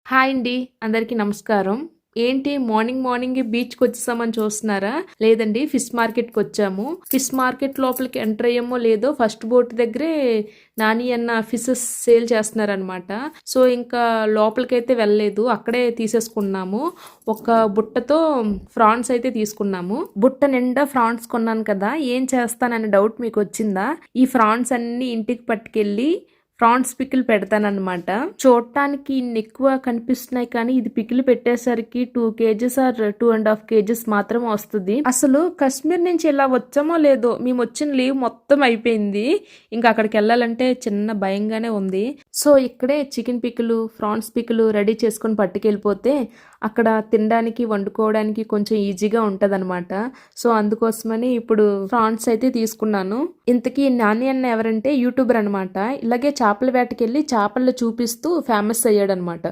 Hi అండి. అందరికీ నమస్కారం. ఏంటి మార్నింగ్ మార్నింగే బీచ్‌కి వచ్చేసామని చూస్తున్నారా? లేదండి, ఫిష్ మార్కెట్‌కి వచ్చాము. ఫిష్ మార్కెట్ లోపలికి ఎంటర్ అయ్యామో లేదో ఫస్ట్ బోట్ దగ్గరే నాని అన్న ఫిషెస్ సేల్ చేస్తున్నారనమాట. సో ఇంకా లోపలికైతే వెళ్ళలేదు. అక్కడే తీసేసుకున్నాము. ఒక బుట్టతో ఫ్రాన్స్ అయితే తీసుకున్నాము. బుట్ట నిండా ఫ్రాన్స్ కొన్నాను కదా! ఏం చేస్తాననే డౌట్ మీకు వచ్చిందా? ఈ ఫ్రాన్స్ అన్నీ ఇంటికి పట్టుకెళ్ళి ప్రాన్స్ పికిల్ పెడతానన్నమాట. చూడటానికి ఇన్ని ఎక్కువ కనిపిస్తున్నాయి కానీ ఇది పికిల్ పెట్టేసరికి 2 కేజెస్ ఆర్ 2.5 కేజెస్ మాత్రం వస్తుంది. అసలు కాశ్మీర్ నుంచి ఇలా వచ్చామో లేదో మేము వచ్చిన లీవ్ మొత్తం అయిపోయింది. ఇంకా అక్కడికి వెళ్ళాలంటే చిన్న భయంగానే ఉంది. సో ఇక్కడే chicken pickle, prawns pickle ready చేసుకొని పట్టుకెళ్ళిపోతే అక్కడ తినడానికి వండుకోవడానికి కొంచెం ఈజీగా ఉంటదన్నమాట. సో అందుకోసమని ఇప్పుడు ఫ్రాన్స్ అయితే తీసుకున్నాను. ఇంతకీ నాని అన్న ఎవరంటే యూట్యూబర్ అనమాట. ఇలాగే చేపల వేటకెళ్ళి చేపలు చూపిస్తూ ఫేమస్ అయ్యాడనమాట.